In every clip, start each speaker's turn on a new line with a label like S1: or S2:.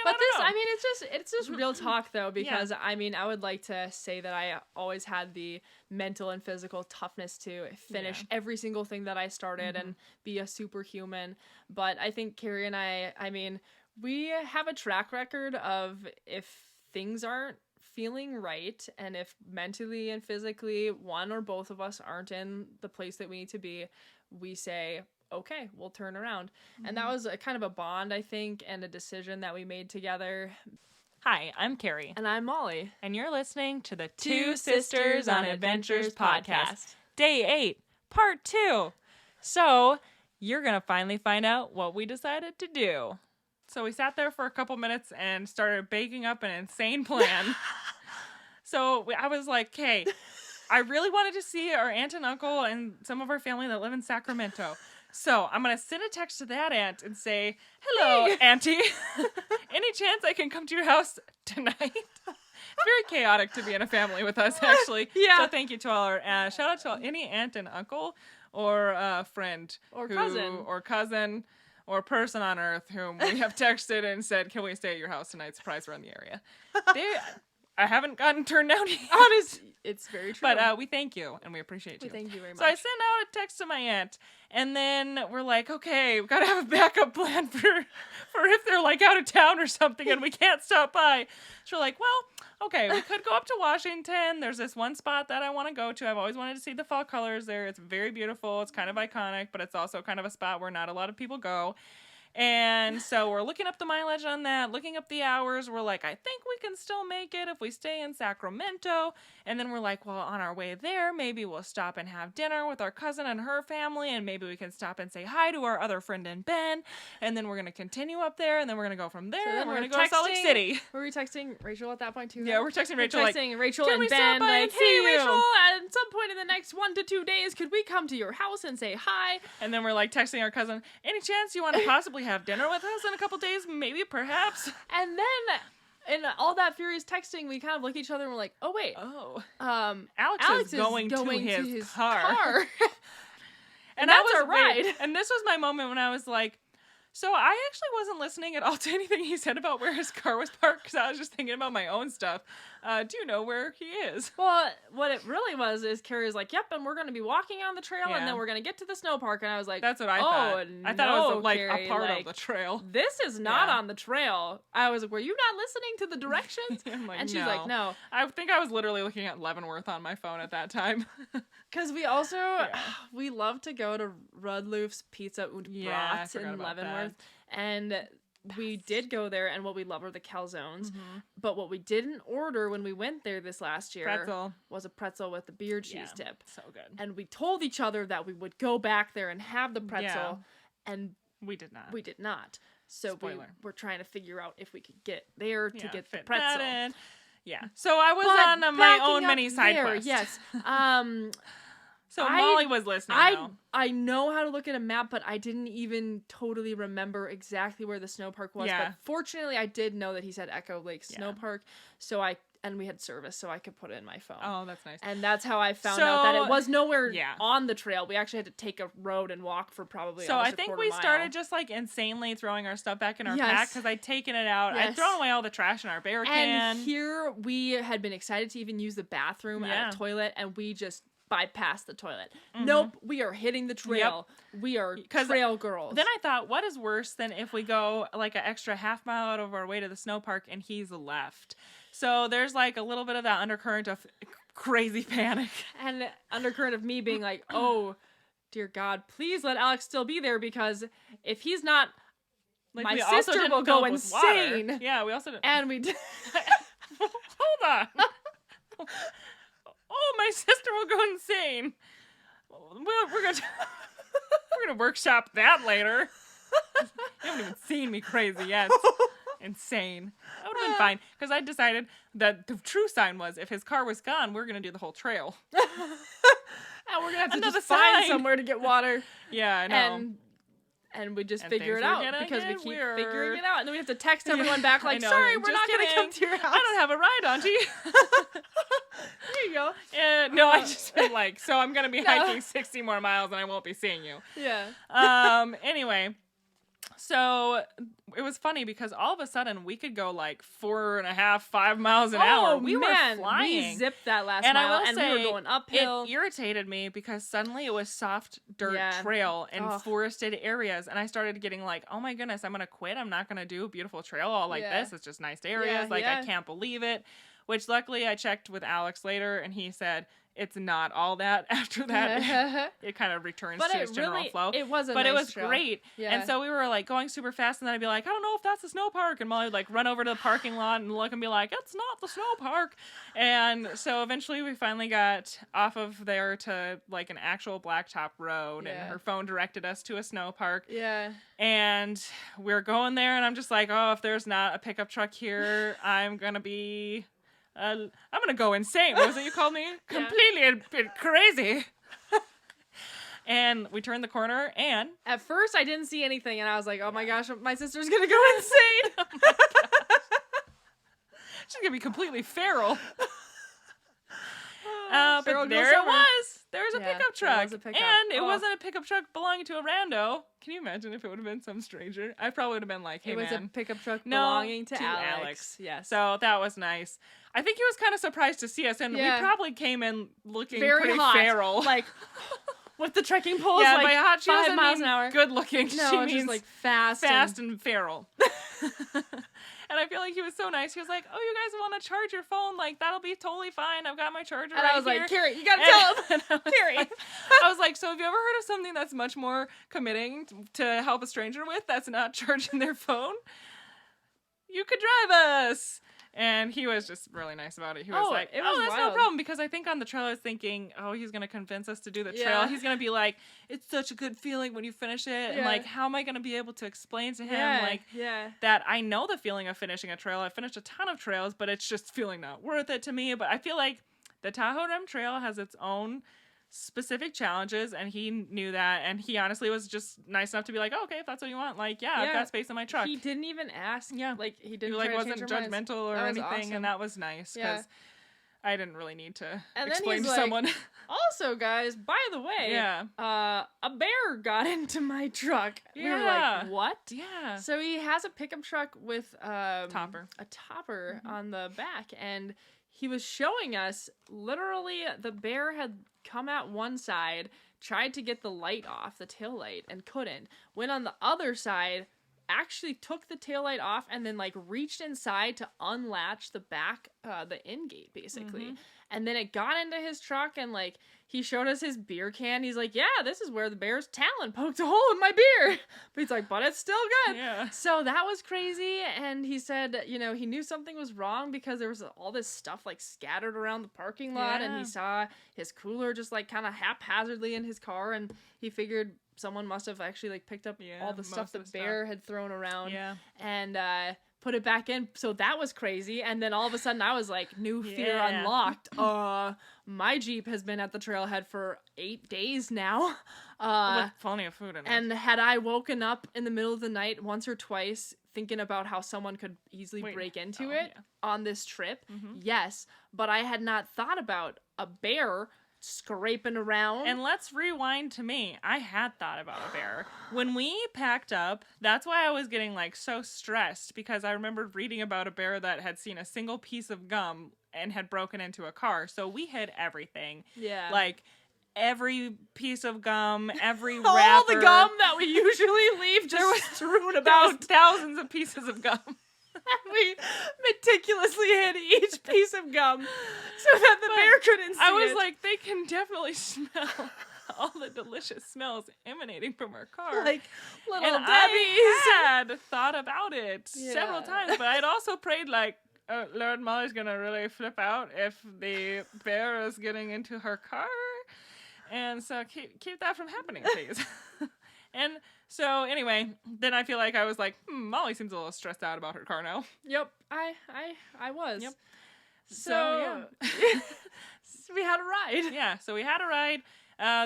S1: But
S2: I mean,
S1: it's just real talk though, because I mean, I would like to say that I always had the mental and physical toughness to finish every single thing that I started and be a superhuman. But I think Carrie and I mean, we have a track record of if things aren't feeling right and if mentally and physically one or both of us aren't in the place that we need to be, we say, okay, we'll turn around. And that was a kind of a bond, I think, and a decision that we made together.
S2: Hi, I'm Carrie.
S1: And I'm Molly.
S2: And you're listening to the Two Sisters on Adventures podcast. Day 8, part 2. So, you're going to finally find out what we decided to do. So we sat there for a couple minutes and started baking up an insane plan. I was like, okay, I really wanted to see our aunt and uncle and some of our family that live in Sacramento. So I'm going to send a text to that aunt and say, hello, Auntie. Any chance I can come to your house tonight? It's very chaotic to be in a family with us, actually.
S1: Yeah.
S2: So thank you to all our, shout out to any aunt and uncle or friend.
S1: Or cousin.
S2: Or cousin. Or person on earth whom we have texted and said, can we stay at your house tonight? Surprise, we're in the area. I haven't gotten turned down yet.
S1: It's very true.
S2: But we thank you, and we appreciate you.
S1: We thank you very much.
S2: So I sent out a text to my aunt, and then we're like, okay, we've got to have a backup plan for if they're, like, out of town or something and we can't stop by. So we're like, well, okay, we could go up to Washington. There's this one spot that I want to go to. I've always wanted to see the fall colors there. It's very beautiful. It's kind of iconic, but it's also kind of a spot where not a lot of people go. And so we're looking up the mileage on that, looking up the hours. We're like, I think we can still make it if we stay in Sacramento. And then we're like, well, on our way there, maybe we'll stop and have dinner with our cousin and her family. And maybe we can stop and say hi to our other friend and Ben. And then we're going to continue up there. And then we're going to go from there.
S1: So then
S2: we're going to go to Salt Lake City.
S1: Were we texting Rachel at that point too?
S2: Yeah, we're texting Rachel.
S1: Rachel
S2: can
S1: and
S2: we
S1: Ben
S2: stop by
S1: like,
S2: and see
S1: hey,
S2: you?
S1: Rachel, at some point in the next 1 to 2 days, could we come to your house and say hi?
S2: And then we're like texting our cousin, any chance you want to possibly have dinner with us in a couple days? Maybe, perhaps.
S1: And then in all that furious texting, we kind of look at each other and we're like, oh, wait.
S2: Oh.
S1: Alex
S2: is going to his car.
S1: And that's our ride.
S2: And this was my moment when I was like, so I actually wasn't listening at all to anything he said about where his car was parked because I was just thinking about my own stuff. Do you know where he is?
S1: Well, what it really was is Carrie was like, yep, and we're going to be walking on the trail, and then we're going to get to the snow park. And I was like,
S2: that's what I thought. I thought it was like
S1: Carrie,
S2: a part of the trail.
S1: This is not on the trail. I was like, were you not listening to the directions?
S2: I'm like,
S1: and she's like, no.
S2: I think I was literally looking at Leavenworth on my phone at that time.
S1: Because we also, we love to go to Rudloof's Pizza und Brat in Leavenworth. And we did go there, and what we love are the calzones. Mm-hmm. But what we didn't order when we went there this last year was a pretzel with the beer cheese dip.
S2: So good.
S1: And we told each other that we would go back there and have the pretzel, and
S2: we did not.
S1: We did not. So we're trying to figure out if we could get there to get the
S2: fit
S1: pretzel.
S2: That in. Yeah. So I was on my own mini side quest.
S1: Yes.
S2: So Molly was listening.
S1: I know how to look at a map, but I didn't even totally remember exactly where the snow park was.
S2: Yeah.
S1: But fortunately, I did know that he said Echo Lake Snow Park, and we had service, so I could put it in my phone.
S2: Oh, that's nice.
S1: And that's how I found out that it was nowhere on the trail. We actually had to take a road and walk for probably almost a quarter mile.
S2: Started just like insanely throwing our stuff back in our pack because I'd taken it out. I'd thrown away all the trash in our bear can.
S1: And here we had been excited to even use the bathroom at a toilet, and we just bypass the toilet. Mm-hmm. Nope, we are hitting the trail. Yep. We are trail girls.
S2: Then I thought, what is worse than if we go like an extra half mile out of our way to the snow park and he's left? So there's like a little bit of that undercurrent of crazy panic.
S1: And undercurrent of me being like, oh, dear God, please let Alex still be there, because if he's not, like, my sister will go insane.
S2: Yeah, we also didn't.
S1: And we did.
S2: Hold on. Oh, my sister will go insane. We're gonna workshop that later. You haven't even seen me crazy yet. Insane. That would have been fine, because I decided that the true sign was if his car was gone, we're gonna do the whole trail.
S1: And we're gonna have to just find somewhere to get water.
S2: Yeah, I know.
S1: And we just figure it out because we keep figuring it out. And then we have to text everyone back like, sorry, we're not going to come to your house.
S2: I don't have a ride, Auntie.
S1: There you go.
S2: No, I just been like, so I'm going to be hiking 60 more miles and I won't be seeing you.
S1: Yeah.
S2: Anyway, So it was funny because all of a sudden we could go like 4.5, 5 miles an hour. We were flying.
S1: We zipped that last
S2: and
S1: mile,
S2: I will
S1: and
S2: say,
S1: we were going uphill.
S2: It irritated me because suddenly it was soft dirt trail in forested areas, and I started getting like, oh my goodness, I'm gonna quit. I'm not gonna do a beautiful trail all like this. It's just nice areas. I can't believe it. Which luckily I checked with Alex later, and he said it's not all that. After that, it kind of returns to its general flow.
S1: It was
S2: it was great. Yeah. And so we were like going super fast, and then I'd be like, I don't know if that's the snow park. And Molly would like run over to the parking lot and look and be like, it's not the snow park. And so eventually we finally got off of there to like an actual blacktop road, and her phone directed us to a snow park.
S1: Yeah.
S2: And we're going there, and I'm just like, oh, if there's not a pickup truck here, I'm going to be... I'm gonna go insane. What was it you called me? Completely a bit crazy. And we turned the corner, and
S1: at first I didn't see anything, and I was like, "Oh my gosh, my sister's gonna go insane."
S2: Oh my gosh. She's gonna be completely feral. But there it was. There was a pickup truck.
S1: Was a pickup.
S2: And it wasn't a pickup truck belonging to a rando. Can you imagine if it would have been some stranger? I probably would have been like, hey, man.
S1: It was a pickup truck belonging to Alex.
S2: Yes. So that was nice. I think he was kind of surprised to see us, and we probably came in looking pretty
S1: hot.
S2: feral.
S1: Like, with the trekking poles,
S2: by
S1: like
S2: hot, she
S1: 5 miles an hour.
S2: Good looking.
S1: No,
S2: she
S1: means
S2: means
S1: like fast
S2: and feral. And I feel like he was so nice. He was like, oh, you guys want to charge your phone? Like, that'll be totally fine. I've got my charger right here.
S1: And I was like, Carrie, you gotta tell him.
S2: Carrie. I was like, so have you ever heard of something that's much more committing to help a stranger with that's not charging their phone? You could drive us. And he was just really nice about it. He was like, that's no problem. Because I think on the trail I was thinking, oh, he's going to convince us to do the trail. He's going to be like, it's such a good feeling when you finish it. And like, how am I going to be able to explain to him that I know the feeling of finishing a trail. I finished a ton of trails, but it's just feeling not worth it to me. But I feel like the Tahoe Rim Trail has its own specific challenges, and he knew that, and he honestly was just nice enough to be like, oh, okay, if that's what you want, like, I've got space in my truck.
S1: He didn't even ask. Like, he didn't
S2: like wasn't judgmental or anything,
S1: awesome.
S2: And that was nice because I didn't really need to explain to
S1: like,
S2: someone. Also,
S1: guys, by the way, a bear got into my truck. We were like, what?
S2: Yeah.
S1: So he has a pickup truck with a topper on the back, and he was showing us, literally, the bear had come out one side, tried to get the light off, the tail light, and couldn't. Went on the other side, actually took the tail light off, and then, like, reached inside to unlatch the back, the in gate, basically. Mm-hmm. And then it got into his truck, and, like, he showed us his beer can. He's like, yeah, this is where the bear's talon poked a hole in my beer. But he's like, but it's still good.
S2: Yeah.
S1: So that was crazy. And he said, you know, he knew something was wrong because there was all this stuff, like, scattered around the parking lot. And he saw his cooler just, like, kind of haphazardly in his car. And he figured someone must have actually, like, picked up all the stuff the bear had thrown around.
S2: Yeah.
S1: And, put it back in. So that was crazy. And then all of a sudden I was like, new fear unlocked. My Jeep has been at the trailhead for 8 days now.
S2: With plenty of food in it.
S1: And had I woken up in the middle of the night once or twice thinking about how someone could easily break into it on this trip, yes. But I had not thought about a bear scraping around.
S2: And let's rewind to me. I had thought about a bear. When we packed up, that's why I was getting like so stressed, because I remembered reading about a bear that had seen a single piece of gum and had broken into a car. So we hid everything.
S1: Yeah.
S2: Like every piece of gum, every
S1: all
S2: wrapper.
S1: The gum that we usually leave just strewn about.
S2: There was thousands of pieces of gum.
S1: We meticulously hid each piece of gum so that the bear couldn't see it.
S2: I was like, they can definitely smell all the delicious smells emanating from our car.
S1: Like little
S2: and
S1: Debbie's.
S2: I had thought about it several times, but I'd also prayed like, oh, Lord, Molly's going to really flip out if the bear is getting into her car. And so keep that from happening, please. And so anyway, then I feel like I was like, Molly seems a little stressed out about her car now.
S1: Yep, I was.
S2: Yep.
S1: So we had a ride.
S2: Yeah, so we had a ride.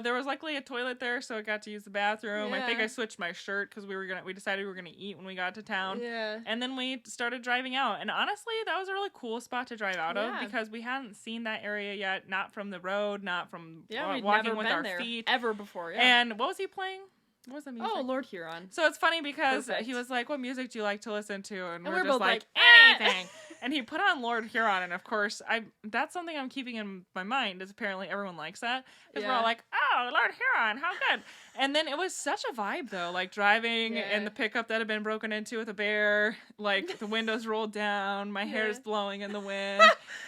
S2: There was luckily a toilet there, so I got to use the bathroom.
S1: Yeah.
S2: I think I switched my shirt because we decided we were gonna eat when we got to town.
S1: Yeah.
S2: And then we started driving out. And honestly, that was a really cool spot to drive out of because we hadn't seen that area yet, not from the road, not from
S1: we'd
S2: walking
S1: never
S2: with
S1: been
S2: our
S1: there
S2: feet
S1: ever before. Yeah.
S2: And what was he playing? What was the music?
S1: Oh, Lord Huron.
S2: So it's funny because
S1: Perfect.
S2: he was like, what music do you like to listen to? And we're
S1: we're
S2: just
S1: both
S2: like,
S1: like,
S2: anything. And he put on Lord Huron. And of course, that's something I'm keeping in my mind is apparently everyone likes that. Because we're all like, oh, Lord Huron, how good. And then it was such a vibe, though. Like driving in the pickup that had been broken into with a bear. Like the windows rolled down. My hair's blowing in the wind.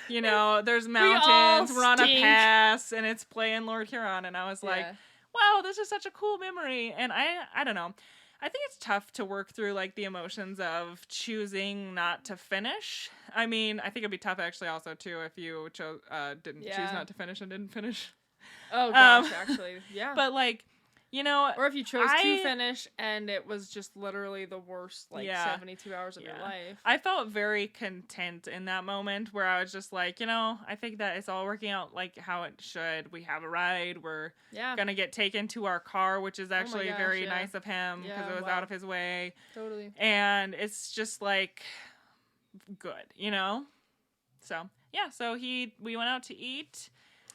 S2: You know, there's mountains. We're on a pass. And it's playing Lord Huron. And I was like, wow, this is such a cool memory. And I don't know. I think it's tough to work through like the emotions of choosing not to finish. I mean, I think it'd be tough actually also too if you didn't choose not to finish and didn't finish.
S1: Oh gosh, actually, yeah.
S2: But like, you know,
S1: or if you chose to finish and it was just literally the worst 72 hours of your life.
S2: I felt very content in that moment where I was just like, you know, I think that it's all working out like how it should. We have a ride. We're gonna get taken to our car, which is actually very nice of him because it was out of his way.
S1: Totally.
S2: And it's just like good, you know? So yeah, so we went out to eat.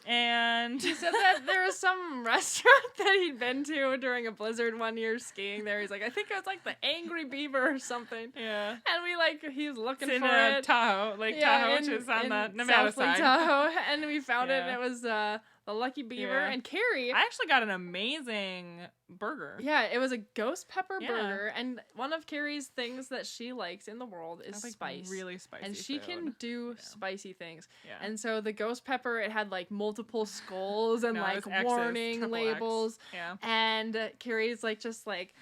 S2: And
S1: he said that there was some restaurant that he'd been to during a blizzard one year skiing there. He's like, I think it was like the Angry Beaver or something.
S2: Yeah.
S1: And he was looking
S2: it's
S1: for
S2: in
S1: it.
S2: Tahoe, Tahoe, which is on the Nevada
S1: South Lake
S2: side.
S1: Tahoe, and we found it, and it was the Lucky Beaver. And Carrie.
S2: I actually got an amazing burger.
S1: Yeah, it was a ghost pepper burger, and one of Carrie's things that she likes in the world is spice.
S2: Really spicy.
S1: And she can do spicy things.
S2: Yeah.
S1: And so the ghost pepper, it had like multiple skulls and like warning labels.
S2: Yeah.
S1: And Carrie's like, just like,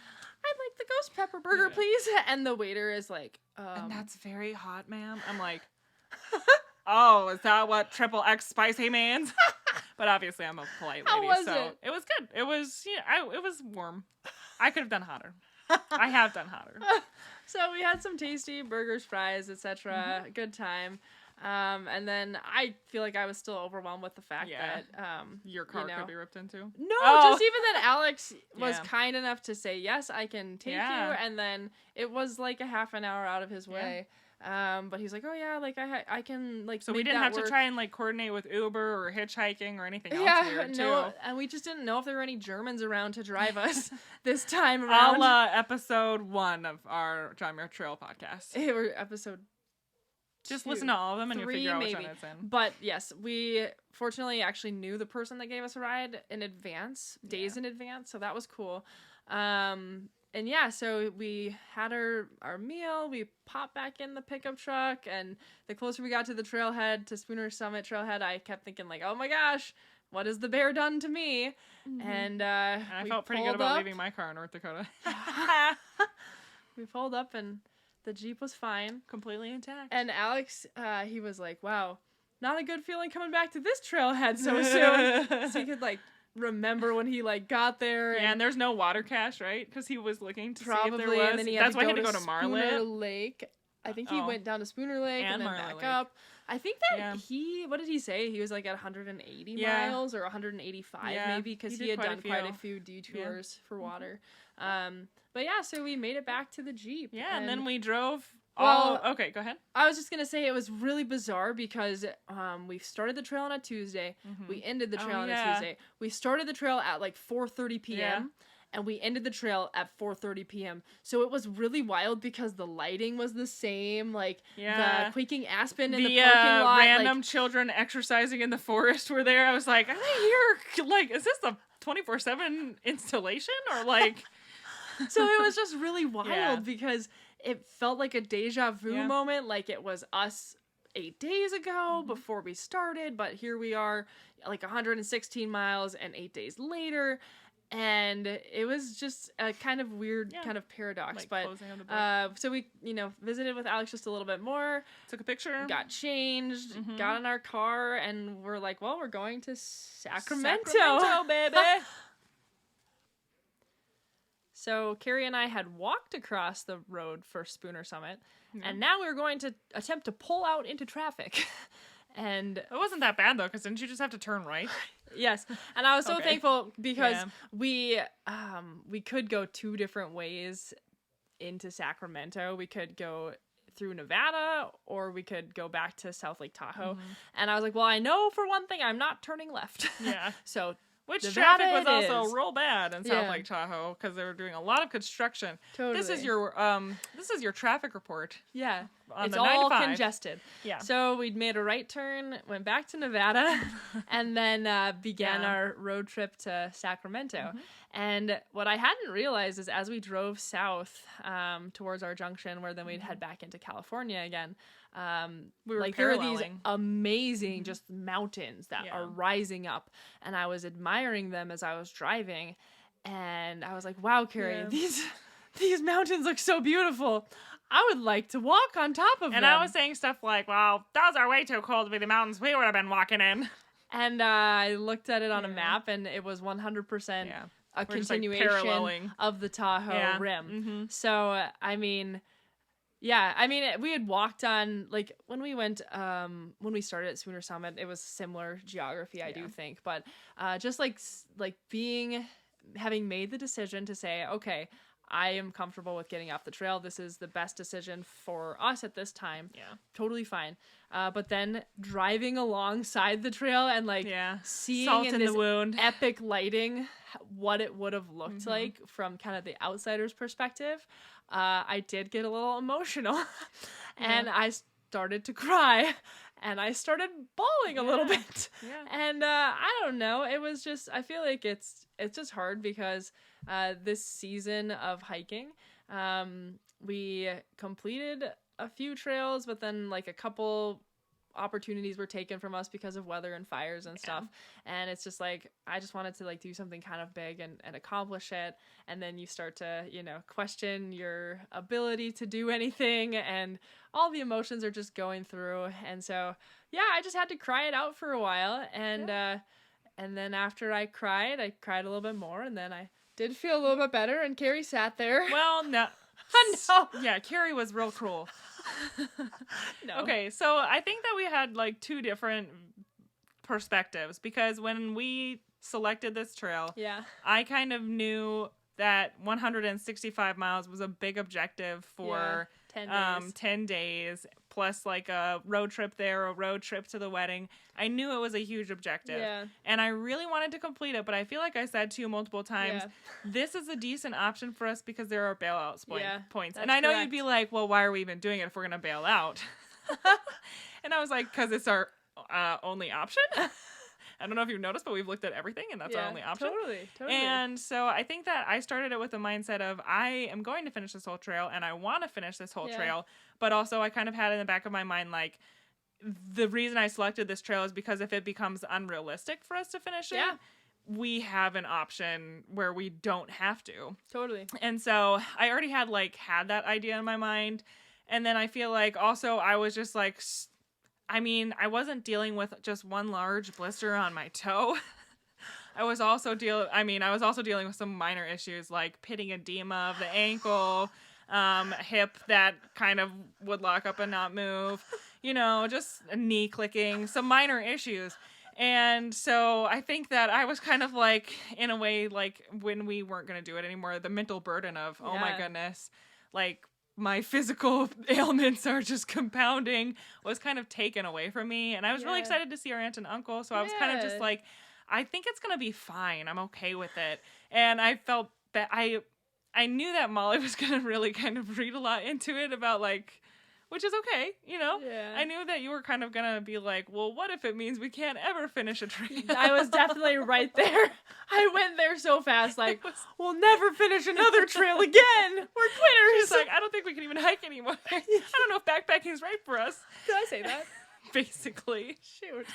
S1: I'd like the ghost pepper burger, please. And the waiter is like,
S2: and that's very hot, ma'am. I'm like, oh, is that what triple X spicy means? But obviously, I'm a polite lady, it was good. It was, it was warm. I could have done hotter. I have done hotter.
S1: So we had some tasty burgers, fries, etc. Good time. And then I feel like I was still overwhelmed with the fact that
S2: your car could be ripped into.
S1: No, just even that Alex was kind enough to say, yes, I can take you. And then it was like a half an hour out of his way. But he's like, oh yeah, like I can like.
S2: So we didn't have to try and like coordinate with Uber or hitchhiking or anything else. Weird,
S1: no, and we just didn't know if there were any Germans around to drive us this time around.
S2: A la episode 1 of our John Muir Trail podcast.
S1: It were episode.
S2: Just listen to all of them and you'll figure out which one it's in.
S1: But yes, we fortunately actually knew the person that gave us a ride in advance, days in advance, so that was cool. And yeah, so we had our meal, we popped back in the pickup truck, and the closer we got to the trailhead, to Spooner Summit trailhead, I kept thinking like, oh my gosh, what has the bear done to me? And
S2: I felt pretty good about leaving my car in North Dakota.
S1: We pulled up and the Jeep was fine.
S2: Completely intact.
S1: And Alex, he was like, wow, not a good feeling coming back to this trailhead so soon. So he could like remember when he like got there.
S2: Yeah, and there's no water cache, right? Because he was looking to see if there was.
S1: And then
S2: that's why he had to go to
S1: Spooner
S2: Marlin
S1: Lake. I think he went down to Spooner Lake and then back
S2: Lake.
S1: up. I think that what did he say? He was like at 180 miles or 185 maybe, because he had done quite a few detours for water. But yeah, so we made it back to the Jeep.
S2: Yeah, and then we drove. Okay, go ahead.
S1: I was just gonna say it was really bizarre because we started the trail on a Tuesday. We ended the trail on a Tuesday. We started the trail at like 4:30 p.m. And we ended the trail at 4:30 p.m. So it was really wild because the lighting was the same, like the quaking aspen in the parking lot.
S2: Random children exercising in the forest were there. I was like, are they here? Like, is this a 24/7 installation or like?
S1: So it was just really wild because it felt like a deja vu moment, like it was us 8 days ago before we started, but here we are like 116 miles and 8 days later. And it was just a kind of weird kind of paradox.
S2: Like
S1: but so we, visited with Alex just a little bit more.
S2: Took a picture.
S1: Got changed. Got in our car. And we're like, well, we're going to Sacramento
S2: baby.
S1: So Carrie and I had walked across the road for Spooner Summit. And now we were going to attempt to pull out into traffic. And
S2: it wasn't that bad though, because didn't you just have to turn right?
S1: Yes, and I was so thankful because we could go 2 different ways into Sacramento. We could go through Nevada, or we could go back to South Lake Tahoe. And I was like, well, I know for one thing, I'm not turning left.
S2: Yeah.
S1: So
S2: Which
S1: Nevada
S2: traffic was
S1: it
S2: also
S1: is.
S2: real bad in South Lake Tahoe because they were doing a lot of construction.
S1: Totally.
S2: This is your traffic report.
S1: Yeah.
S2: On
S1: It's
S2: the
S1: all
S2: 9 to 5.
S1: congested.
S2: Yeah.
S1: So we'd made a right turn, went back to Nevada, and then began our road trip to Sacramento. And what I hadn't realized is as we drove south towards our junction, where then we'd head back into California again,
S2: we were
S1: like there are these
S2: paralleling.
S1: amazing just mountains that are rising up, and I was admiring them as I was driving, and I was like, wow, Carrie, these mountains look so beautiful. I would like to walk on top of them.
S2: And I was saying stuff like, well, those are way too cold to be the mountains we would have been walking in.
S1: And I looked at it on a map, and it was 100% a continuation of the Tahoe rim. So, I mean, we had walked on, like, when we started at Swooner Summit, it was similar geography, I do think. But just, having made the decision to say, okay, I am comfortable with getting off the trail. This is the best decision for us at this time. Yeah. Totally fine. But then driving alongside the trail and seeing
S2: salt
S1: in
S2: in
S1: this
S2: the wound.
S1: Epic lighting what it would have looked like from kind of the outsider's perspective, I did get a little emotional. And I started to cry. And I started bawling a little bit. Yeah. And I don't know. It was just, I feel like it's just hard because this season of hiking, we completed a few trails, but then like a couple opportunities were taken from us because of weather and fires and stuff. And it's just like, I just wanted to like do something kind of big and accomplish it. And then you start to, question your ability to do anything, and all the emotions are just going through. And so, I just had to cry it out for a while. And then after I cried a little bit more, and then I did feel a little bit better, and Carrie sat there.
S2: Well, no.
S1: No.
S2: Yeah, Carrie was real cruel.
S1: No.
S2: Okay, so I think that we had like two different perspectives, because when we selected this trail, I kind of knew that 165 miles was a big objective for 10 days, plus like a road trip there, a road trip to the wedding. I knew it was a huge objective. Yeah. And I really wanted to complete it, but I feel like I said to you multiple times, this is a decent option for us because there are bailout points. And I know you'd be like, well, why are we even doing it if we're going to bail out? And I was like, because it's our only option. I don't know if you've noticed, but we've looked at everything, and that's our only option. Totally. And so I think that I started it with the mindset of, I am going to finish this whole trail, and I want to finish this whole trail. But also I kind of had in the back of my mind, like, the reason I selected this trail is because if it becomes unrealistic for us to finish it, we have an option where we don't have to. Totally. And so I already had that idea in my mind. And then I feel like also I was just like, I wasn't dealing with just one large blister on my toe. I was also dealing with some minor issues like pitting edema of the ankle, hip that kind of would lock up and not move, just knee clicking, some minor issues. And so I think that I was kind of like, in a way, like when we weren't going to do it anymore, the mental burden of, oh my goodness, like, my physical ailments are just compounding was kind of taken away from me. And I was really excited to see our aunt and uncle. So I was kind of just like, I think it's going to be fine. I'm okay with it. And I felt that I knew that Molly was going to really kind of read a lot into it about which is okay, Yeah. I knew that you were kind of going to be like, well, what if it means we can't ever finish a trail?
S1: I was definitely right there. I went there so fast, we'll never finish another trail again. We're quitters.
S2: She's like, I don't think we can even hike anymore. I don't know if backpacking is right for us.
S1: Did I say that?
S2: Basically.
S1: Shoot.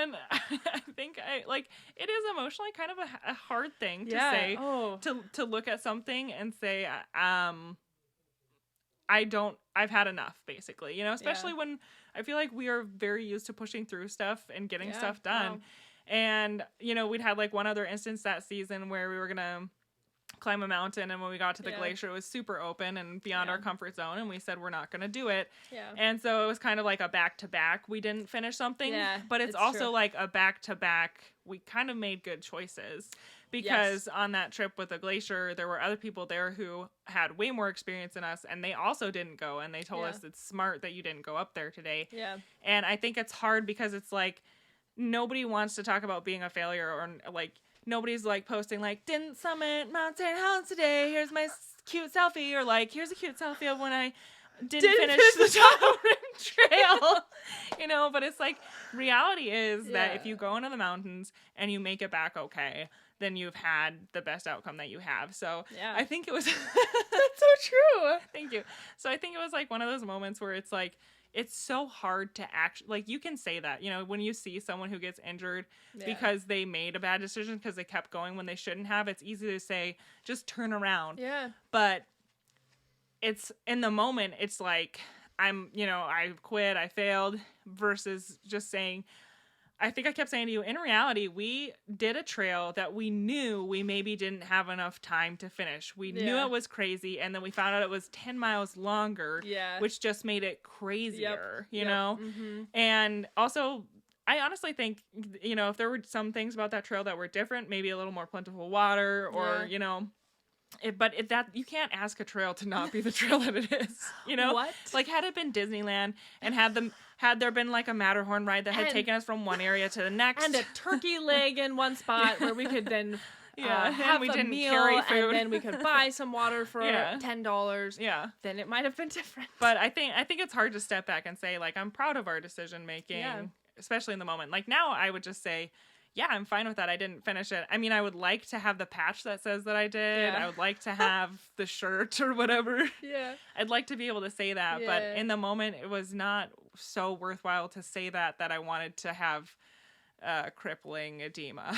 S2: And I think it is emotionally kind of a hard thing to say, to look at something and say, I've had enough, basically, especially when I feel like we are very used to pushing through stuff and getting stuff done. Wow. And, we'd had one other instance that season where we were going to climb a mountain, and when we got to the glacier, it was super open and beyond our comfort zone, and we said we're not going to do it. Yeah. And so it was kind of like a back-to-back. We didn't finish something, but it's also true. Like a back-to-back. We kind of made good choices. Because on that trip with the glacier, there were other people there who had way more experience than us, and they also didn't go, and they told us it's smart that you didn't go up there today. Yeah. And I think it's hard because it's like, nobody wants to talk about being a failure, or nobody's like posting like, didn't summit Mount St. Helens today. Here's my cute selfie, or like, here's a cute selfie of when I didn't finish the Tahoe trail. You know, but it's like, reality is that if you go into the mountains and you make it back okay, then you've had the best outcome that you have. So I think it was
S1: that's so true.
S2: Thank you. So I think it was like one of those moments where it's like, it's so hard to actually, like, you can say that, you know, when you see someone who gets injured because they made a bad decision because they kept going when they shouldn't have, it's easy to say, just turn around.
S1: Yeah.
S2: But it's in the moment, it's like, I quit, I failed, versus just saying, I think I kept saying to you, in reality, we did a trail that we knew we maybe didn't have enough time to finish. We knew it was crazy, and then we found out it was 10 miles longer, which just made it crazier, you know? Mm-hmm. And also, I honestly think, you know, if there were some things about that trail that were different, maybe a little more plentiful water, or, you know... that you can't ask a trail to not be the trail that it is, you know?
S1: What?
S2: Like, had it been Disneyland and had there been like a Matterhorn ride that had taken us from one area to the next,
S1: and a turkey leg in one spot where we could then have a meal,
S2: carry food,
S1: and then we could buy some water for $10.
S2: Yeah,
S1: then it might have been different.
S2: But I think it's hard to step back and say, like, I'm proud of our decision making, especially in the moment. Like, now I would just say, yeah, I'm fine with that. I didn't finish it. I mean, I would like to have the patch that says that I did. I would like to have the shirt or whatever. Yeah. I'd like to be able to say that. But in the moment, it was not so worthwhile to say that I wanted to have crippling edema.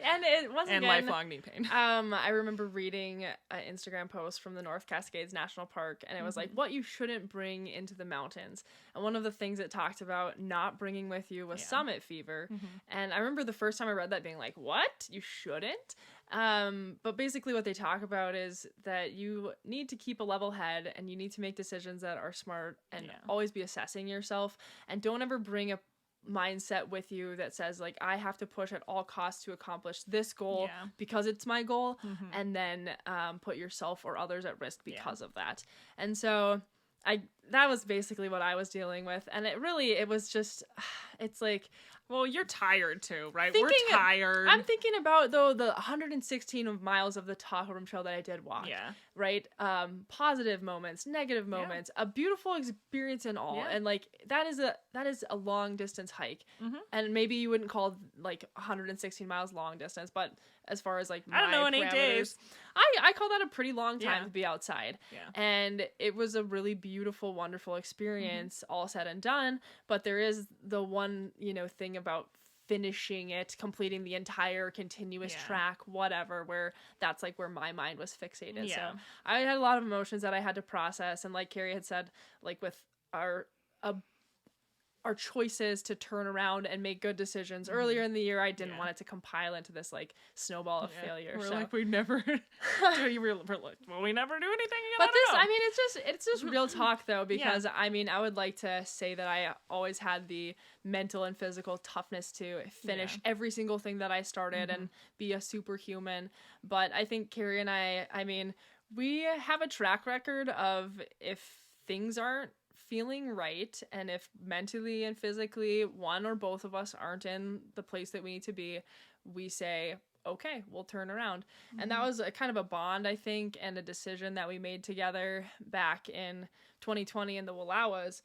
S1: And it wasn't
S2: and lifelong knee pain.
S1: I remember reading an Instagram post from the North Cascades National Park, and it was like, what you shouldn't bring into the mountains. And one of the things it talked about not bringing with you was summit fever. Mm-hmm. And I remember the first time I read that being like, what? You shouldn't? But basically what they talk about is that you need to keep a level head, and you need to make decisions that are smart, and always be assessing yourself, and don't ever bring a mindset with you that says, like, I have to push at all costs to accomplish this goal because it's my goal, and then put yourself or others at risk because of that. And so that was basically what I was dealing with, and it was just, it's like,
S2: well, you're tired too, right? We're tired.
S1: I'm thinking about, though, the 116 miles of the Tahoe Rim Trail that I did walk. Yeah. Right? Positive moments, negative moments, a beautiful experience in all. Yeah. And, like, that is a long distance hike. Mm-hmm. And maybe you wouldn't call, like, 116 miles long distance, but as far as, like,
S2: I don't know, in 8 days.
S1: I call that a pretty long time to be outside. Yeah. And it was a really beautiful, wonderful experience, all said and done. But there is the one, thing about finishing it, completing the entire continuous track, whatever, where that's like where my mind was fixated. So I had a lot of emotions that I had to process. And like Carrie had said, like with our choices to turn around and make good decisions earlier in the year, I didn't want it to compile into this like snowball of failure.
S2: We're like, we never do. We're like, well, we never do anything.
S1: But it's just real talk though, because I would like to say that I always had the mental and physical toughness to finish every single thing that I started and be a superhuman. But I think Carrie and I we have a track record of, if things aren't feeling right, and if mentally and physically one or both of us aren't in the place that we need to be, we say, okay, we'll turn around. And that was a kind of a bond, I think, and a decision that we made together back in 2020 in the Wallowas.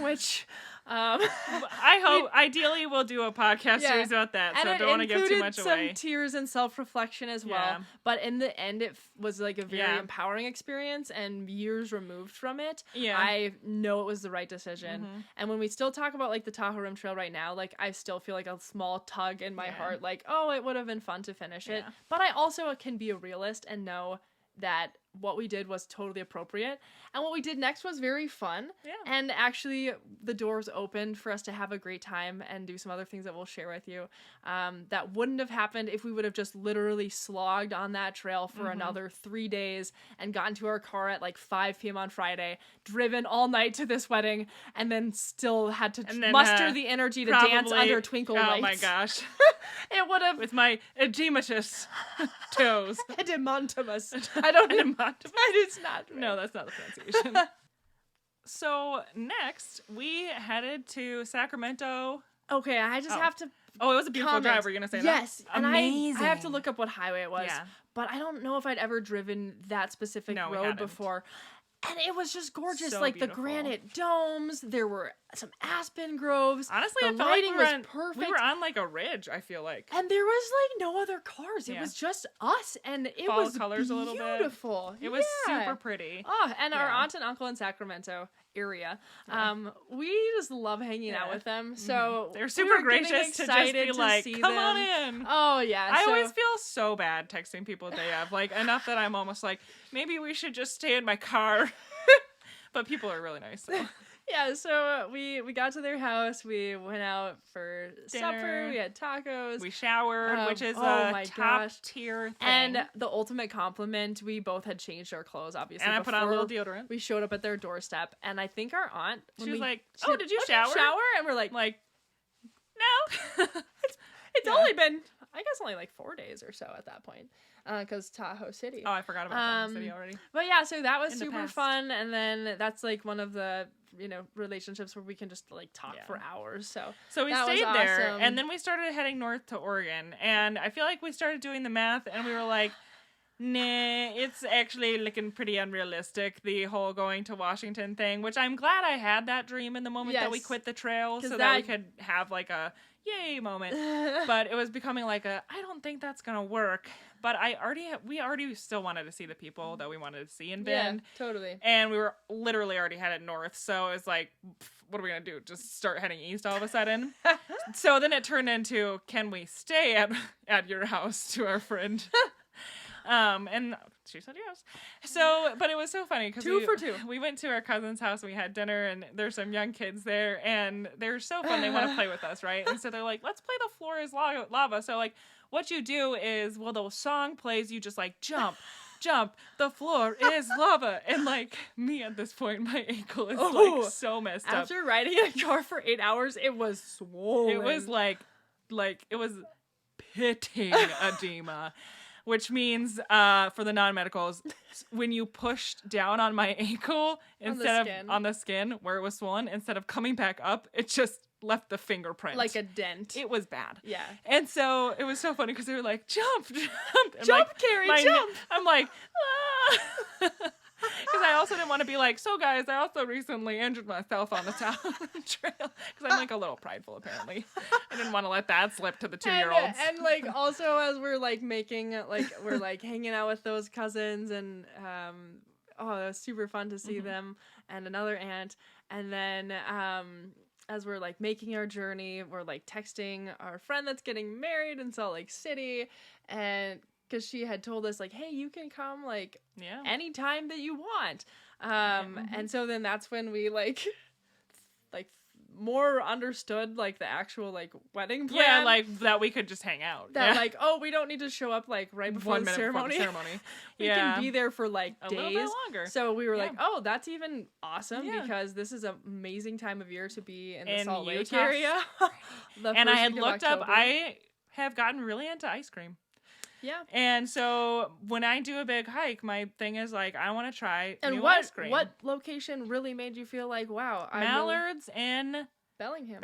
S1: Which
S2: I hope ideally we'll do a podcast series about that, so I don't want to give too much away.
S1: Some tears and self-reflection as well, but in the end it was like a very empowering experience, and years removed from it, I know it was the right decision. And when we still talk about like the Tahoe Rim Trail right now, like I still feel like a small tug in my heart, like, oh, it would have been fun to finish it, but I also can be a realist and know that what we did was totally appropriate, and what we did next was very fun. And actually the doors opened for us to have a great time and do some other things that we'll share with you, that wouldn't have happened if we would have just literally slogged on that trail for another 3 days and gotten to our car at like 5 p.m. on Friday, driven all night to this wedding, and then still had to muster the energy to dance under twinkle lights.
S2: Oh my gosh.
S1: It would have,
S2: with my edematous toes.
S1: Edemontimus. I don't know. It's not right.
S2: No, that's not the pronunciation. So next we headed to Sacramento.
S1: Okay, I just have to
S2: Oh, it was a beautiful drive. Were you going to say that?
S1: Yes. And
S2: amazing.
S1: I have to look up what highway it was.
S2: Yeah.
S1: But I don't know if I'd ever driven that specific road before. And it was just gorgeous.
S2: So
S1: like
S2: beautiful.
S1: the granite domes. There were some aspen groves.
S2: Honestly,
S1: the
S2: I felt
S1: lighting
S2: like
S1: was perfect.
S2: We were on like a ridge, I feel like.
S1: And there was like no other cars. It was just us. And it
S2: Fall
S1: was
S2: colors
S1: beautiful.
S2: A little bit. It was super pretty.
S1: Oh, and our aunt and uncle in Sacramento area. We just love hanging out with them. So
S2: they're super gracious to just be like, come on in.
S1: Oh yeah.
S2: I always feel so bad texting people day of, like, enough that I'm almost like, maybe we should just stay in my car. But people are really nice. So.
S1: Yeah, so we got to their house. We went out for dinner. Supper. We had tacos.
S2: We showered, which is a top tier thing.
S1: And the ultimate compliment, we both had changed our clothes, obviously.
S2: And I put on a little deodorant.
S1: We showed up at their doorstep, and I think our aunt,
S2: she was like, "Oh, did you shower?"
S1: And we're like,
S2: no.
S1: It's only been, I guess, only like 4 days or so at that point. Because Tahoe City.
S2: Oh, I forgot about Tahoe City already.
S1: But yeah, so that was super fun. And then that's like one of the, relationships where we can just like talk for hours. So
S2: we stayed there. And then we started heading north to Oregon. And I feel like we started doing the math and we were like, nah, it's actually looking pretty unrealistic, the whole going to Washington thing, which I'm glad I had that dream in the moment that we quit the trail so that we could have like a yay moment. But it was becoming like I don't think that's going to work. But we already still wanted to see the people that we wanted to see in Bend.
S1: Yeah, totally.
S2: And we were literally already headed north. So it was like, what are we going to do? Just start heading east all of a sudden? So then it turned into, can we stay at your house to our friend? And she said yes. So, but it was so funny because
S1: 2 for 2.
S2: We went to our cousin's house and we had dinner and there's some young kids there and they're so fun. They want to play with us, right? And so they're like, let's play the floor is lava. So like, what you do is, the song plays, you just like jump, the floor is lava. And like me at this point, my ankle is like so messed up.
S1: After riding in a car for 8 hours, it was swollen.
S2: It was like it was pitting edema. Which means, for the non-medicals, when you pushed down on my ankle on the skin where it was swollen, instead of coming back up, it just left the fingerprint.
S1: Like a dent.
S2: It was bad.
S1: Yeah.
S2: And so it was so funny because they were like, jump.
S1: Jump, like, Carrie, jump.
S2: I'm like, ah. Because I also didn't want to be like, so guys, I also recently injured myself on the Tahoe trail. Because I'm like a little prideful, apparently. I didn't want to let that slip to the 2-year-olds.
S1: And like also as we're like we're like hanging out with those cousins and it was super fun to see them and another aunt. And then as we're like making our journey, we're like texting our friend that's getting married in Salt Lake City, and because she had told us like, hey, you can come like anytime that you want. And so then that's when we like more understood like the actual like wedding plan.
S2: Yeah, like that we could just hang out.
S1: That like, we don't need to show up like right before the ceremony. We can be there for like days. A little bit longer. So we were like, that's even awesome because this is an amazing time of year to be in the Salt Lake area.
S2: And I had looked up, I have gotten really into ice cream.
S1: Yeah.
S2: And so when I do a big hike, my thing is like, I want to try new ice cream.
S1: What location really made you feel like, wow?
S2: Mallards in
S1: Bellingham.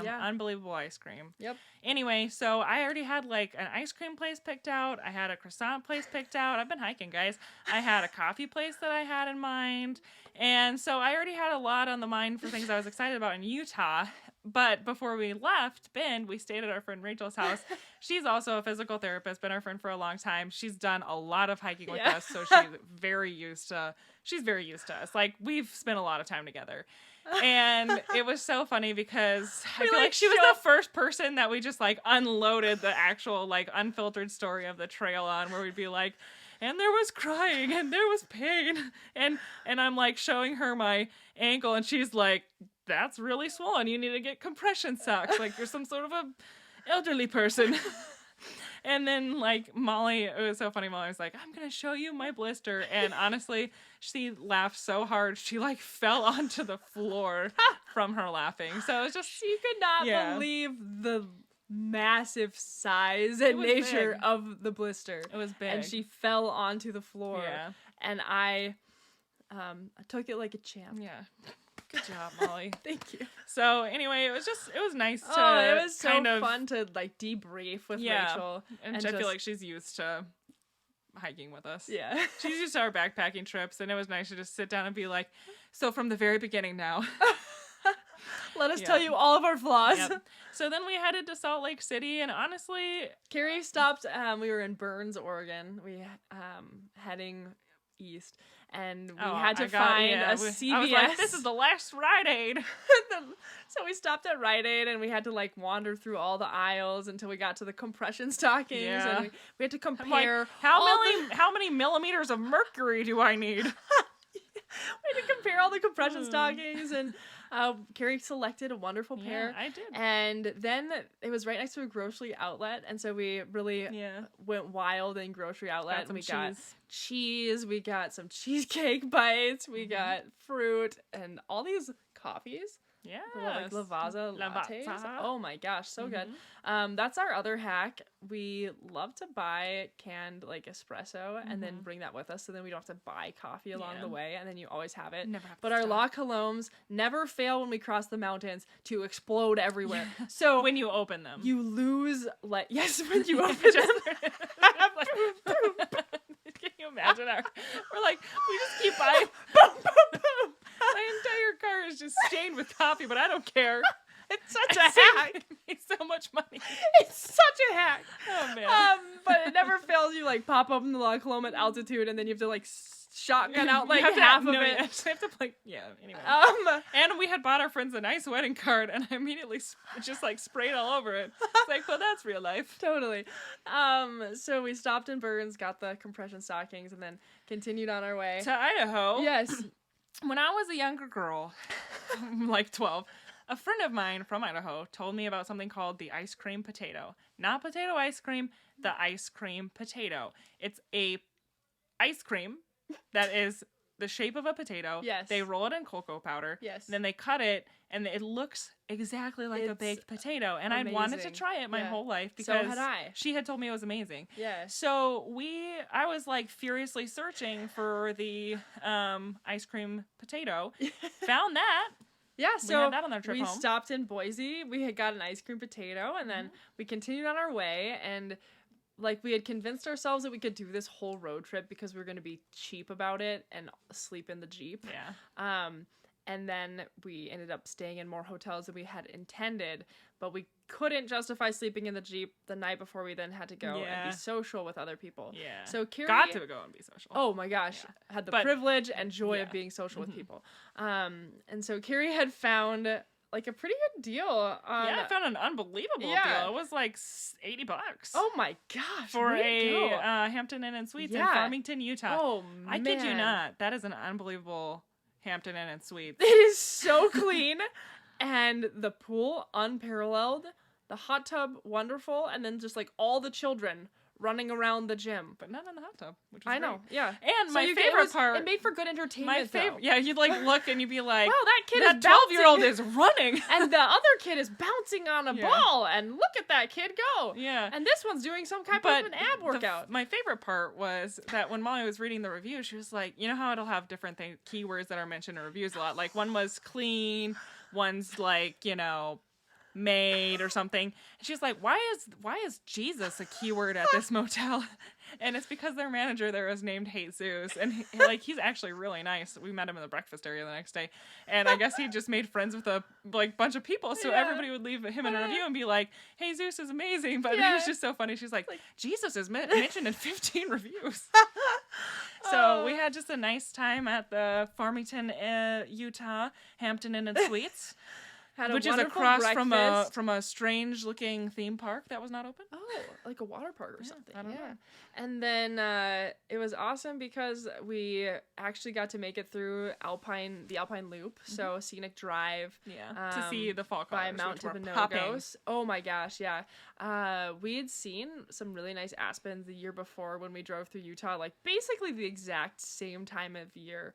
S1: Yeah.
S2: Unbelievable ice cream.
S1: Yep.
S2: Anyway, so I already had like an ice cream place picked out. I had a croissant place picked out. I've been hiking, guys. I had a coffee place that I had in mind. And so I already had a lot on the mind for things I was excited about in Utah. But before we left Bend, we stayed at our friend Rachel's house. She's also a physical therapist, been our friend for a long time. She's done a lot of hiking with us, so she's very used to us. Like, we've spent a lot of time together. And it was so funny because I feel like she was the first person that we just like unloaded the actual like unfiltered story of the trail on, where we'd be like, and there was crying and there was pain. And I'm like showing her my ankle and she's like, that's really swollen. You need to get compression socks. Like you're some sort of a elderly person. And then like Molly, it was so funny. Molly was like, I'm going to show you my blister. And honestly, she laughed so hard. She like fell onto the floor from her laughing. So it was just,
S1: she could not believe the massive size and nature of the blister.
S2: It was big.
S1: And she fell onto the floor.
S2: Yeah.
S1: And I took it like a champ.
S2: Yeah. Good job, Molly.
S1: Thank you.
S2: So anyway, it was nice to
S1: it was so
S2: kind of
S1: fun to like debrief with Rachel.
S2: And I feel like she's used to hiking with us.
S1: Yeah.
S2: She's used to our backpacking trips, and it was nice to just sit down and be like, so from the very beginning now.
S1: Let us tell you all of our flaws.
S2: Yep. So then we headed to Salt Lake City, and honestly,
S1: Carrie stopped. We were in Burns, Oregon. We heading east, and we had to find a CVS.
S2: I was like, this is the last Rite Aid.
S1: So we stopped at Rite Aid, and we had to like wander through all the aisles until we got to the compression stockings.
S2: Yeah.
S1: And we had to compare
S2: like, how many millimeters of mercury do I need?
S1: We had to compare all the compression stockings, and Carrie selected a wonderful pair.
S2: I did.
S1: And then it was right next to a grocery outlet, and so we really went wild in grocery outlet. And we got cheese, we got some cheesecake bites, we got fruit, and all these coffees.
S2: Yeah,
S1: like Lavazza lattes. Oh my gosh, so good. That's our other hack. We love to buy canned like espresso and then bring that with us, so then we don't have to buy coffee along the way, and then you always have it. But our La Colombes never fail when we cross the mountains to explode everywhere. So
S2: when you open them,
S1: you lose when you open them.
S2: Can you imagine we're like, we just keep buying. Boom, boom, boom. My entire car is just stained with coffee, but I don't care.
S1: It's such a hack.
S2: It makes so much money.
S1: It's such a hack.
S2: Oh man.
S1: But it never fails. You like pop open the La Colombe at altitude, and then you have to like shotgun out like half of it.
S2: I have to like anyway. And we had bought our friends a nice wedding card, and I immediately just like sprayed all over it. It's like, well, that's real life.
S1: Totally. So we stopped in Burns, got the compression stockings, and then continued on our way
S2: to Idaho.
S1: Yes.
S2: When I was a younger girl, like 12, a friend of mine from Idaho told me about something called the ice cream potato. Not potato ice cream, the ice cream potato. It's a ice cream that is the shape of a potato.
S1: Yes.
S2: They roll it in cocoa powder.
S1: Yes.
S2: Then they cut it, and it looks exactly like a baked potato. And I'd wanted to try it my whole life because she had told me it was amazing.
S1: Yeah.
S2: So I was like furiously searching for the ice cream potato. Found that.
S1: Yeah, so
S2: we had that on our trip home.
S1: Stopped in Boise. We had got an ice cream potato, and then we continued on our way, and like we had convinced ourselves that we could do this whole road trip because we were going to be cheap about it and sleep in the Jeep.
S2: Yeah.
S1: And then we ended up staying in more hotels than we had intended, but we couldn't justify sleeping in the Jeep the night before we then had to go and be social with other people.
S2: Yeah.
S1: So Carrie
S2: got to go and be social.
S1: Oh my gosh. Yeah. Had the privilege and joy of being social with people. And so Carrie had found like a pretty good deal.
S2: I found an unbelievable deal. It was like $80.
S1: Oh my gosh.
S2: For a Hampton Inn and Suites in Farmington, Utah.
S1: Oh
S2: I kid you not. That is an unbelievable Hampton Inn and Suites.
S1: It is so clean, and the pool unparalleled, the hot tub wonderful, and then just like all the children running around the gym,
S2: but not in the hot tub, which was
S1: I know,
S2: great.
S1: yeah.
S2: And so my favorite part,
S1: it made for good entertainment.
S2: Yeah, you'd like look and you'd be like,
S1: wow, that
S2: 12-year-old is running,
S1: and the other kid is bouncing on a ball, and look at that kid go.
S2: Yeah,
S1: and this one's doing some kind of an ab workout.
S2: My favorite part was that when Molly was reading the review, she was like, you know how it'll have different keywords that are mentioned in reviews a lot. Like one was clean, one's like made or something. And she's like, why is Jesus a keyword at this motel? And it's because their manager there was named Jesus, and he's actually really nice. We met him in the breakfast area the next day, and I guess he just made friends with a bunch of people, so everybody would leave him in a review and be like, hey, Zeus is amazing. But it was just so funny. She's like Jesus is mentioned in 15 reviews. So we had just a nice time at the Farmington, Utah Hampton Inn and Suites. Which is across from a strange looking theme park that was not open.
S1: Oh, like a water park or something.
S2: I don't know.
S1: And then it was awesome because we actually got to make it through the Alpine Loop, so scenic drive.
S2: Yeah, to see the fall colors
S1: by Mount Timpanogos. Oh my gosh, yeah. We had seen some really nice aspens the year before when we drove through Utah, like basically the exact same time of year.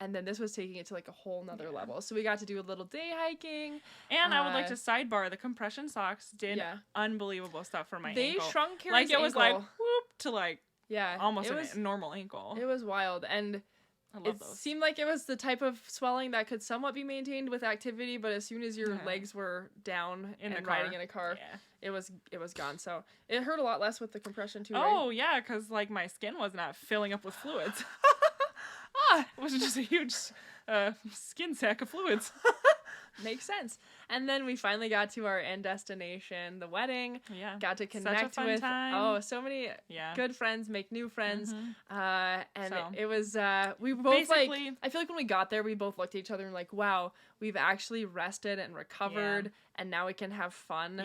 S1: And then this was taking it to like a whole nother level. So we got to do a little day hiking.
S2: And I would like to sidebar, the compression socks did unbelievable stuff for my ankle.
S1: They shrunk Carrie's ankle.
S2: It was like whoop to like
S1: almost
S2: a normal ankle.
S1: It was wild. And
S2: I love
S1: it
S2: those.
S1: seemed like it was the type of swelling that could somewhat be maintained with activity, but as soon as your legs were down
S2: in
S1: and
S2: the car.
S1: riding in a car, it was gone. So it hurt a lot less with the compression too.
S2: Oh
S1: right?
S2: yeah, because like my skin was not filling up with fluids. It was just a huge skin sack of fluids.
S1: Makes sense. And then we finally got to our end destination, the wedding.
S2: Yeah.
S1: Got to connect
S2: Such a fun
S1: with
S2: time.
S1: So many good friends, make new friends. And
S2: So,
S1: it was we both like I feel like when we got there we both looked at each other and like, wow, we've actually rested and recovered and now we can have fun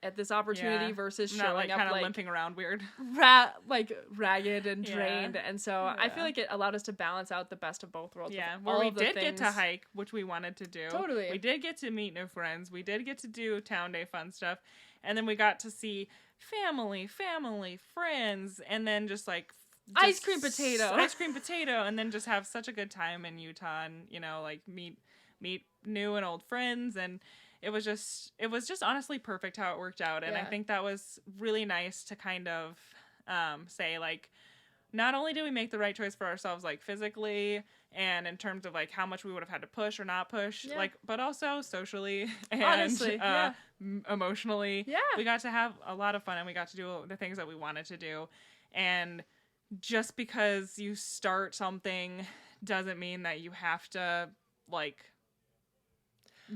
S1: at this opportunity versus showing up
S2: kind of
S1: like
S2: limping around weird.
S1: Ragged and drained. And so I feel like it allowed us to balance out the best of both worlds.
S2: Yeah, where we did get to hike, which we wanted to do.
S1: Totally.
S2: We did get to meet new friends. We did get to do town day fun stuff. And then we got to see family, friends, and then just like
S1: ice cream potato,
S2: and then just have such a good time in Utah and, you know, like meet new and old friends. And it was just honestly perfect how it worked out. And I think that was really nice to kind of say, like, not only did we make the right choice for ourselves, like physically and in terms of like how much we would have had to push or not push, like, but also socially and
S1: honestly,
S2: emotionally.
S1: Yeah.
S2: We got to have a lot of fun and we got to do the things that we wanted to do. And just because you start something doesn't mean that you have to like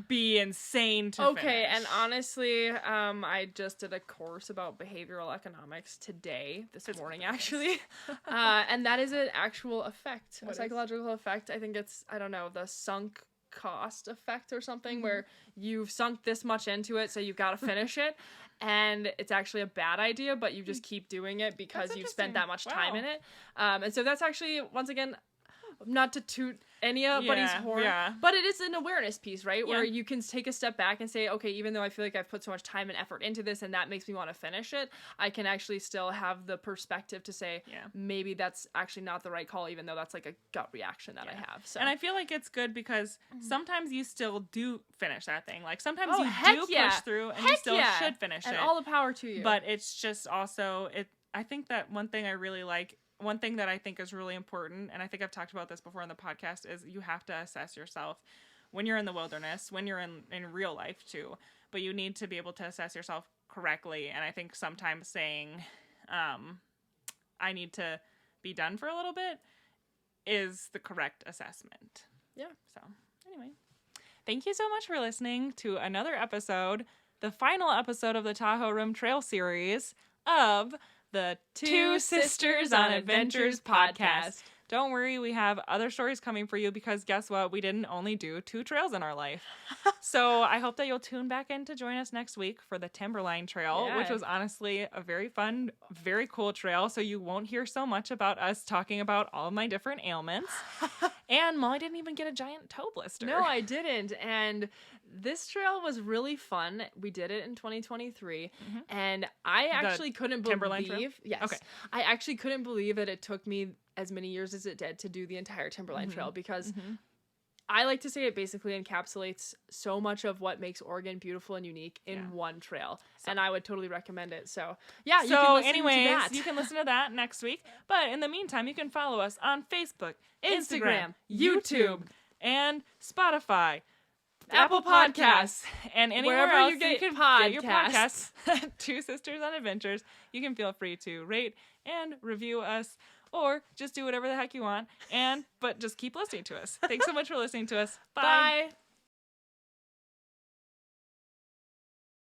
S2: be insane to finish.
S1: And honestly, I just did a course about behavioral economics this morning actually. And that is an actual effect, a psychological effect. I think it's, I don't know, the sunk cost effect or something, where you've sunk this much into it, so you've got to finish it. And it's actually a bad idea, but you just keep doing it because you've spent that much time in it. And so that's actually, once again, not to toot anybody's horn, but it is an awareness piece, right? Where you can take a step back and say, okay, even though I feel like I've put so much time and effort into this and that makes me want to finish it, I can actually still have the perspective to say, maybe that's actually not the right call, even though that's like a gut reaction that I have. So.
S2: And I feel like it's good because sometimes you still do finish that thing. Like sometimes you do push through and you still should finish it.
S1: And all the power to you.
S2: But it's just also, I think that one thing I really like, one thing that I think is really important, and I think I've talked about this before on the podcast, is you have to assess yourself when you're in the wilderness, when you're in real life too. But you need to be able to assess yourself correctly. And I think sometimes saying, I need to be done for a little bit is the correct assessment.
S1: Yeah.
S2: So anyway, thank you so much for listening to another episode, the final episode of the Tahoe Room Trail series of the Two Sisters on Adventures podcast. Don't worry, we have other stories coming for you because guess what? We didn't only do 2 trails in our life. So I hope that you'll tune back in to join us next week for the Timberline Trail, which was honestly a very fun, very cool trail. So you won't hear so much about us talking about all of my different ailments. And Molly didn't even get a giant toe blister.
S1: No, I didn't. And this trail was really fun. We did it in 2023. And I actually couldn't believe... Yes. Okay. I actually couldn't believe that it took me as many years as it did to do the entire Timberline Trail because I like to say it basically encapsulates so much of what makes Oregon beautiful and unique in one trail. So, and I would totally recommend it. So, yeah, you can listen to that.
S2: You can listen to that next week. But in the meantime, you can follow us on Facebook, Instagram, YouTube, and Spotify, Apple Podcasts, and anywhere
S1: wherever
S2: else
S1: you get
S2: your podcasts. Two Sisters on Adventures. You can feel free to rate and review us, or just do whatever the heck you want, but just keep listening to us. Thanks so much for listening to us. Bye.
S1: Bye.